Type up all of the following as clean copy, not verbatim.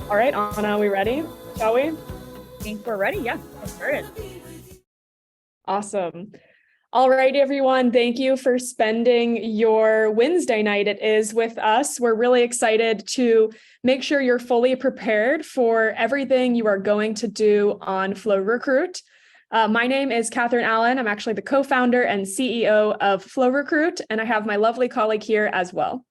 All right, Anna, are we ready? Shall we? Think we're ready. Yeah, I started. Awesome. All right, everyone. Thank you for spending your Wednesday night. It is with us. We're really excited to make sure you're fully prepared for everything you are going to do on Flo Recruit. My name is Catherine Allen. I'm actually the co-founder and CEO of Flo Recruit, and I have my lovely colleague here as well.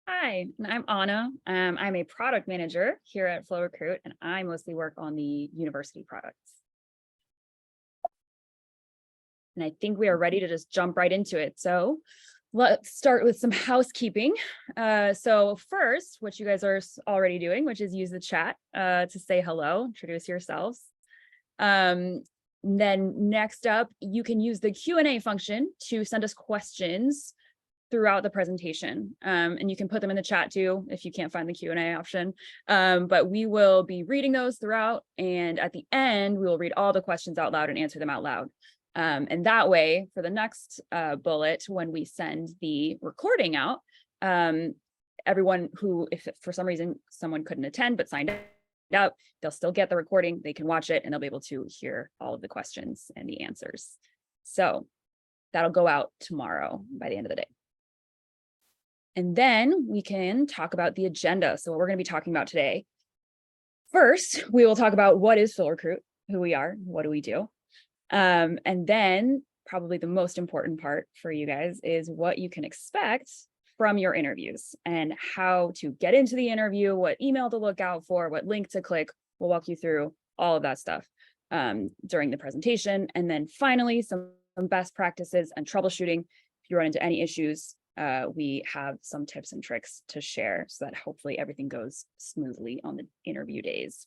Hi, and I'm Anna. I'm a product manager here at Flo Recruit, and I mostly work on the university products. And I think we are ready to just jump right into it. So let's start with some housekeeping. So first, what you guys are already doing, which is use the chat to say hello, introduce yourselves. Then next up, you can use the Q&A function to send us questions throughout the presentation. And you can put them in the chat too, if you can't find the Q&A option. But we will be reading those throughout. And at the end, we will read all the questions out loud and answer them out loud. And that way, for the next bullet, when we send the recording out, everyone who, if for some reason someone couldn't attend but signed up, they'll still get the recording, they can watch it, and they'll be able to hear all of the questions and the answers. So that'll go out tomorrow by the end of the day. And then we can talk about the agenda. So what we're going to be talking about today. First, we will talk about what is Flo Recruit, who we are, what do we do. And then probably the most important part for you guys is what you can expect from your interviews and how to get into the interview, what email to look out for, what link to click. We'll walk you through all of that stuff during the presentation. And then finally, some best practices and troubleshooting. If you run into any issues, we have some tips and tricks to share so that hopefully everything goes smoothly on the interview days.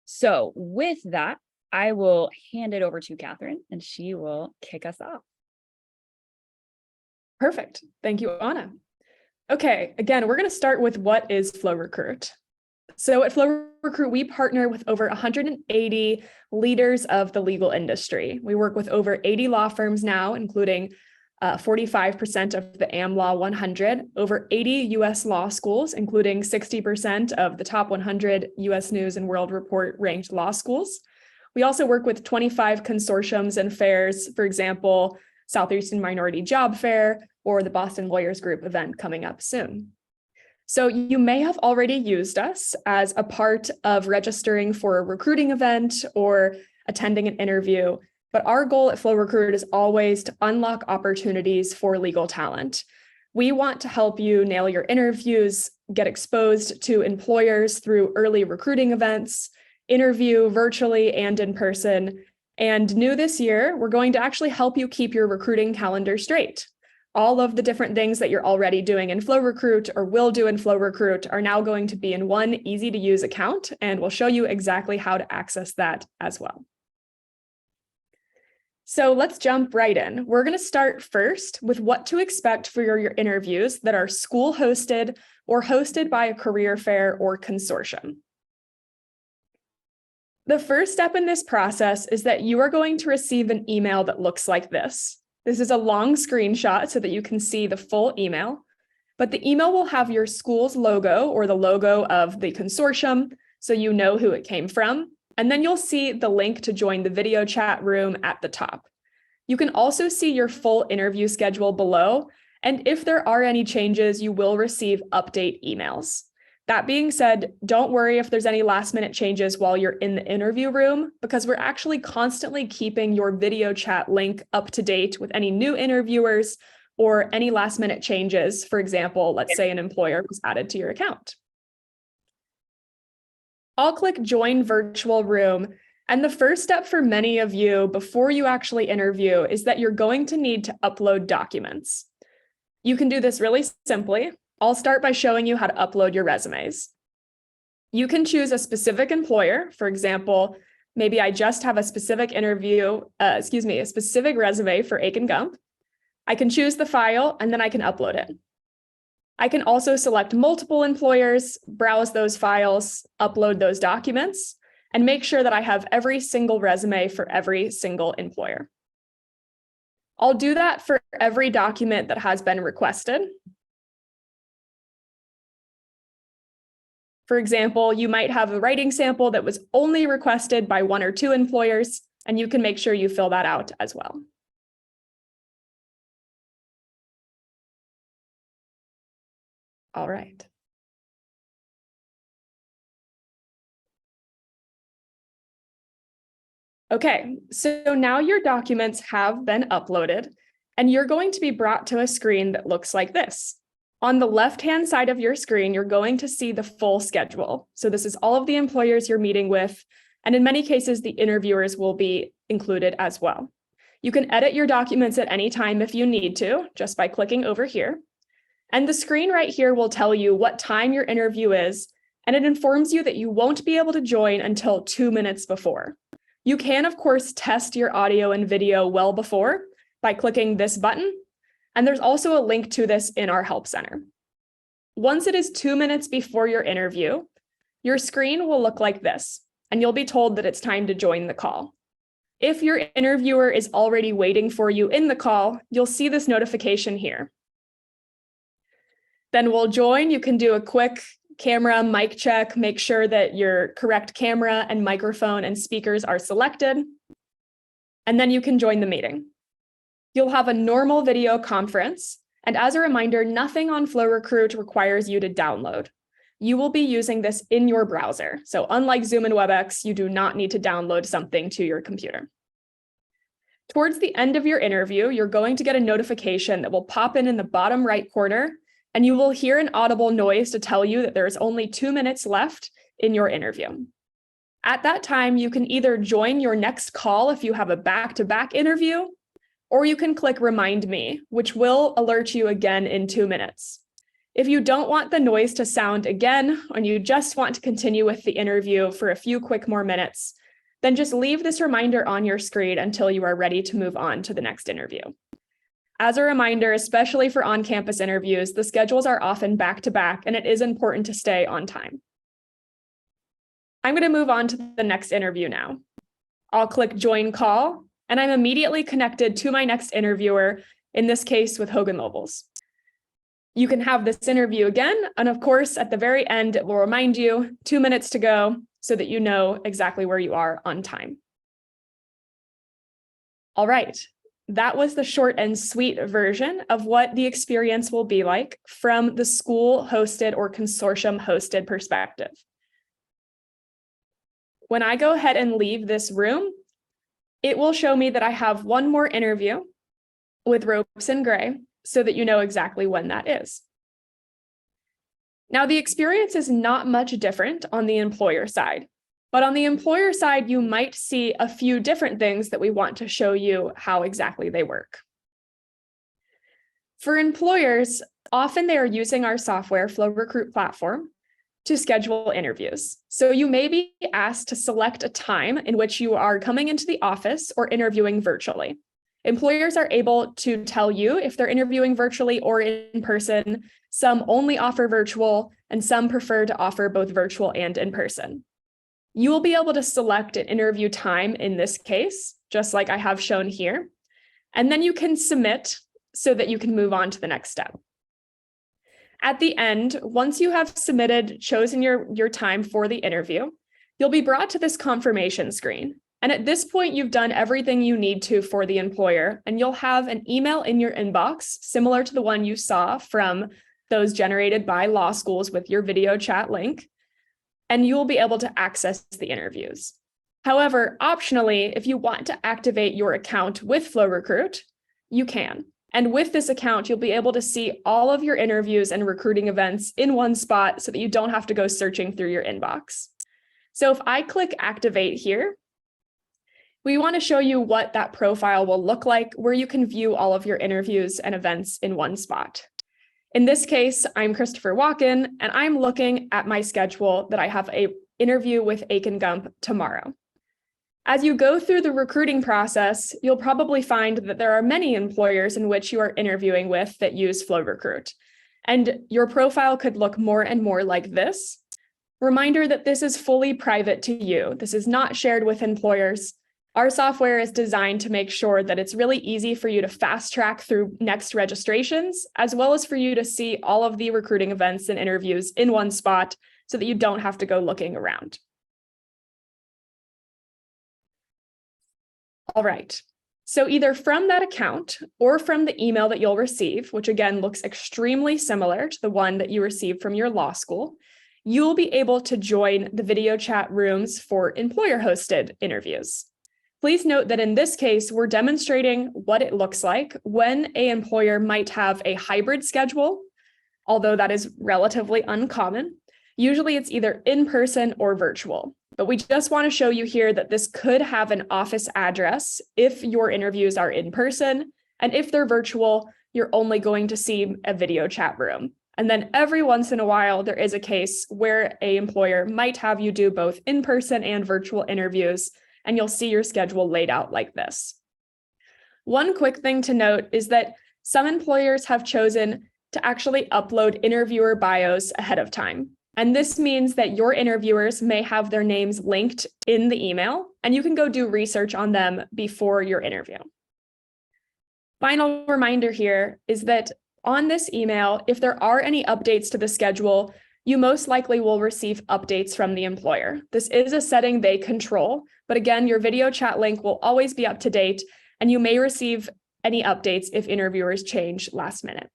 So with that, I will hand it over to Catherine and she will kick us off. Perfect. Thank you, Anna. Okay, again, we're going to start with what is Flo Recruit. So at Flo Recruit, we partner with over 180 leaders of the legal industry. We work with over 80 law firms now, including 45% of the AmLaw 100, over 80 US law schools, including 60% of the top 100 US News and World Report ranked law schools. We also work with 25 consortiums and fairs, for example, Southeastern Minority Job Fair or the Boston Lawyers Group event coming up soon. So you may have already used us as a part of registering for a recruiting event or attending an interview, but our goal at Flo Recruit is always to unlock opportunities for legal talent. We want to help you nail your interviews, get exposed to employers through early recruiting events, interview virtually and in person. And new this year, we're going to actually help you keep your recruiting calendar straight. All of the different things that you're already doing in Flo Recruit or will do in Flo Recruit are now going to be in one easy to use account, and we'll show you exactly how to access that as well. So let's jump right in. We're going to start first with what to expect for your interviews that are school hosted or hosted by a career fair or consortium. The first step in this process is that you are going to receive an email that looks like this. This is a long screenshot so that you can see the full email, but the email will have your school's logo or the logo of the consortium so you know who it came from. And then you'll see the link to join the video chat room at the top. You can also see your full interview schedule below, and if there are any changes, you will receive update emails. That being said, don't worry if there's any last-minute changes while you're in the interview room, because we're actually constantly keeping your video chat link up to date with any new interviewers or any last-minute changes. For example, let's say an employer was added to your account. I'll click Join Virtual Room, and the first step for many of you before you actually interview is that you're going to need to upload documents. You can do this really simply. I'll start by showing you how to upload your resumes. You can choose a specific employer. For example, maybe I just have a specific a specific resume for Aiken Gump. I can choose the file and then I can upload it. I can also select multiple employers, browse those files, upload those documents, and make sure that I have every single resume for every single employer. I'll do that for every document that has been requested. For example, you might have a writing sample that was only requested by 1 or 2 employers, and you can make sure you fill that out as well. All right. Okay, so now your documents have been uploaded, and you're going to be brought to a screen that looks like this. On the left-hand side of your screen, you're going to see the full schedule. So this is all of the employers you're meeting with, and in many cases, the interviewers will be included as well. You can edit your documents at any time if you need to, just by clicking over here. And the screen right here will tell you what time your interview is, and it informs you that you won't be able to join until 2 minutes before. You can, of course, test your audio and video well before by clicking this button, and there's also a link to this in our help center. Once it is 2 minutes before your interview, your screen will look like this, and you'll be told that it's time to join the call. If your interviewer is already waiting for you in the call, you'll see this notification here. Then we'll join. You can do a quick camera mic check, make sure that your correct camera and microphone and speakers are selected, and then you can join the meeting. You'll have a normal video conference, and as a reminder, nothing on Flo Recruit requires you to download. You will be using this in your browser. So unlike Zoom and WebEx, you do not need to download something to your computer. Towards the end of your interview, you're going to get a notification that will pop in the bottom right corner, and you will hear an audible noise to tell you that there is only 2 minutes left in your interview. At that time, you can either join your next call if you have a back-to-back interview, or you can click Remind Me, which will alert you again in 2 minutes. If you don't want the noise to sound again, and you just want to continue with the interview for a few quick more minutes, then just leave this reminder on your screen until you are ready to move on to the next interview. As a reminder, especially for on-campus interviews, the schedules are often back-to-back, and it is important to stay on time. I'm going to move on to the next interview now. I'll click Join Call, and I'm immediately connected to my next interviewer, in this case with Hogan Lovells. You can have this interview again, and of course, at the very end, it will remind you 2 minutes to go so that you know exactly where you are on time. All right. That was the short and sweet version of what the experience will be like from the school-hosted or consortium-hosted perspective. When I go ahead and leave this room, it will show me that I have one more interview with Ropes and Gray so that you know exactly when that is. Now, the experience is not much different on the employer side. But on the employer side, you might see a few different things that we want to show you how exactly they work. For employers, often they are using our software, Flo Recruit platform, to schedule interviews. So you may be asked to select a time in which you are coming into the office or interviewing virtually. Employers are able to tell you if they're interviewing virtually or in person. Some only offer virtual, and some prefer to offer both virtual and in person. You will be able to select an interview time in this case, just like I have shown here, and then you can submit so that you can move on to the next step. At the end, once you have submitted, chosen your time for the interview, you'll be brought to this confirmation screen. And at this point, you've done everything you need to for the employer, and you'll have an email in your inbox, similar to the one you saw from those generated by law schools with your video chat link, and you will be able to access the interviews. However, optionally, if you want to activate your account with Flo Recruit, you can. And with this account, you'll be able to see all of your interviews and recruiting events in one spot so that you don't have to go searching through your inbox. So if I click Activate here, we want to show you what that profile will look like, where you can view all of your interviews and events in one spot. In this case, I'm Christopher Walken, and I'm looking at my schedule that I have an interview with Aiken Gump tomorrow. As you go through the recruiting process, you'll probably find that there are many employers in which you are interviewing with that use Flo Recruit, and your profile could look more and more like this. Reminder that this is fully private to you. This is not shared with employers. Our software is designed to make sure that it's really easy for you to fast track through next registrations, as well as for you to see all of the recruiting events and interviews in one spot so that you don't have to go looking around. All right. So either from that account or from the email that you'll receive, which again looks extremely similar to the one that you received from your law school, you'll be able to join the video chat rooms for employer-hosted interviews. Please note that in this case, we're demonstrating what it looks like when an employer might have a hybrid schedule, although that is relatively uncommon. Usually it's either in person or virtual. But we just want to show you here that this could have an office address if your interviews are in person, and if they're virtual, you're only going to see a video chat room. And then every once in a while, there is a case where an employer might have you do both in-person and virtual interviews, and you'll see your schedule laid out like this. One quick thing to note is that some employers have chosen to actually upload interviewer bios ahead of time. And this means that your interviewers may have their names linked in the email, and you can go do research on them before your interview. Final reminder here is that on this email, if there are any updates to the schedule, you most likely will receive updates from the employer. This is a setting they control, but again, your video chat link will always be up to date, and you may receive any updates if interviewers change last minute.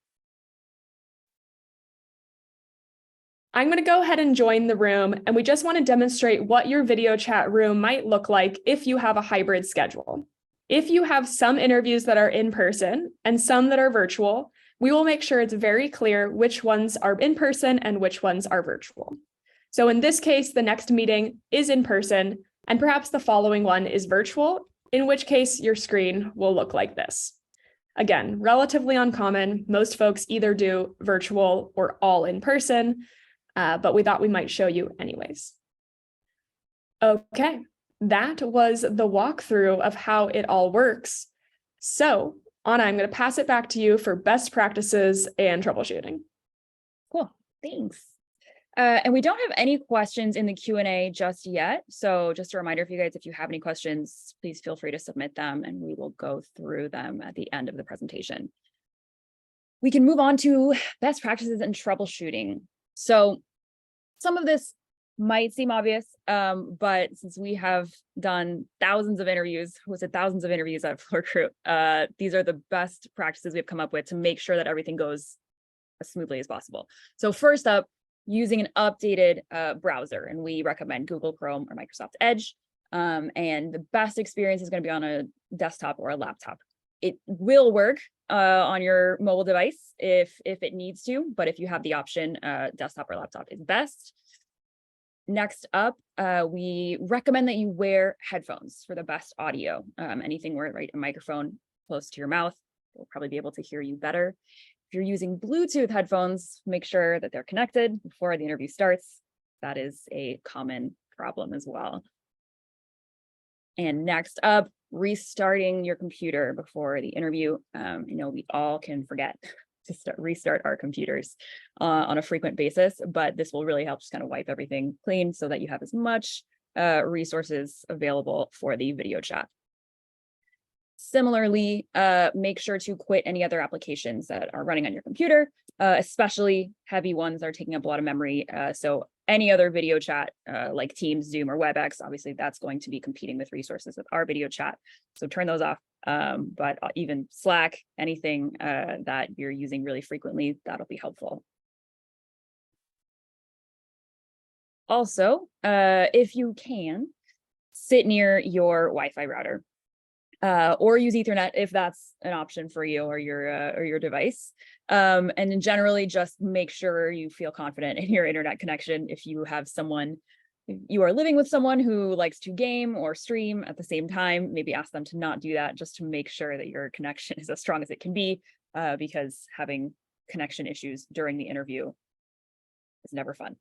I'm going to go ahead and join the room, and we just want to demonstrate what your video chat room might look like if you have a hybrid schedule. If you have some interviews that are in person and some that are virtual, we will make sure it's very clear which ones are in person and which ones are virtual. So in this case, the next meeting is in person, and perhaps the following one is virtual, in which case your screen will look like this. Again, relatively uncommon. Most folks either do virtual or all in person. But we thought we might show you anyways. Okay, that was the walkthrough of how it all works. So, Anna, I'm going to pass it back to you for best practices and troubleshooting. Cool, thanks. And we don't have any questions in the Q&A just yet. So just a reminder for you guys, if you have any questions, please feel free to submit them and we will go through them at the end of the presentation. We can move on to best practices and troubleshooting. So some of this might seem obvious, but since we have done thousands of interviews at Flo Recruit, these are the best practices we've come up with to make sure that everything goes as smoothly as possible. So first up, using an updated browser, and we recommend Google Chrome or Microsoft Edge, and the best experience is going to be on a desktop or a laptop. It will work on your mobile device if it needs to, but if you have the option, desktop or laptop is best. Next up, we recommend that you wear headphones for the best audio. Anything where a microphone close to your mouth will probably be able to hear you better. If you're using Bluetooth headphones, make sure that they're connected before the interview starts. That is a common problem as well. And next up, restarting your computer before the interview. We all can forget to restart our computers on a frequent basis, but this will really help just kind of wipe everything clean so that you have as much resources available for the video chat. Similarly, make sure to quit any other applications that are running on your computer, especially heavy ones that are taking up a lot of memory. So any other video chat like Teams, Zoom, or WebEx, obviously that's going to be competing with resources with our video chat. So turn those off. But even Slack, anything that you're using really frequently, that'll be helpful. Also, if you can, sit near your Wi-Fi router. Or use Ethernet if that's an option for you or your device. And then generally just make sure you feel confident in your internet connection. If you are living with someone who likes to game or stream at the same time, maybe ask them to not do that, just to make sure that your connection is as strong as it can be, because having connection issues during the interview is never fun.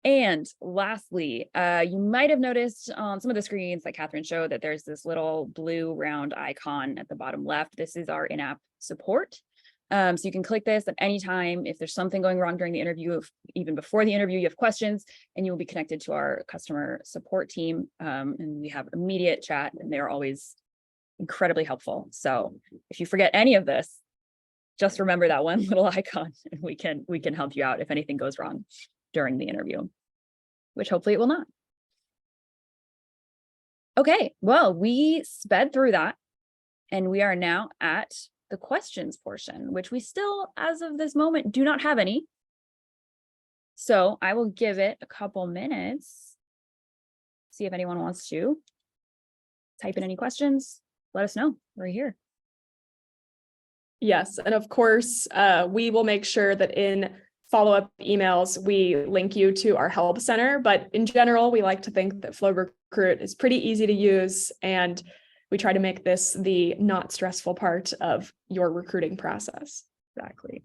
And lastly, you might have noticed on some of the screens that Catherine showed that there's this little blue round icon at the bottom left. This is our in-app support. So you can click this at any time. If there's something going wrong during the interview, even before the interview, you have questions, and you will be connected to our customer support team. And we have immediate chat, and they're always incredibly helpful. So if you forget any of this, just remember that one little icon, and we can help you out if anything goes wrong. during the interview, which hopefully it will not. Okay, well, we sped through that and we are now at the questions portion, which we still, as of this moment, do not have any. So I will give it a couple minutes, see if anyone wants to type in any questions. Let us know. We're here. Yes, and of course, we will make sure that in follow-up emails, we link you to our help center. But in general, we like to think that Flo Recruit is pretty easy to use, and we try to make this the not stressful part of your recruiting process. Exactly.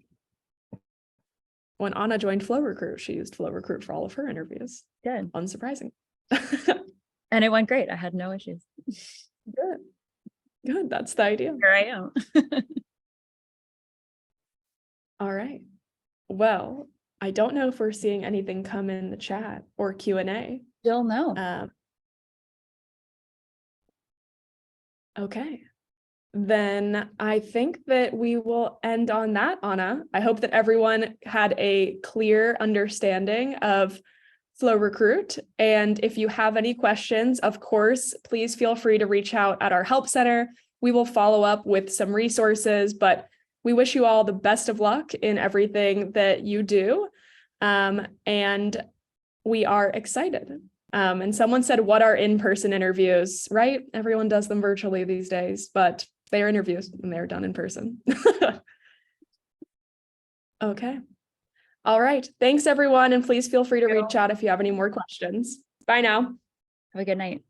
When Anna joined Flo Recruit, she used Flo Recruit for all of her interviews. Good. Unsurprising. And it went great. I had no issues. Good. Good. That's the idea. Here I am. All right. Well, I don't know if we're seeing anything come in the chat or Q&A. Still no. Okay. Then I think that we will end on that, Anna. I hope that everyone had a clear understanding of Flo Recruit. And if you have any questions, of course, please feel free to reach out at our help center. We will follow up with some resources, but we wish you all the best of luck in everything that you do. And we are excited. And someone said, what are in-person interviews, right? Everyone does them virtually these days, but they are interviews and they're done in person. Okay. All right. Thanks, everyone. And please feel free to reach out if you have any more questions. Bye now. Have a good night.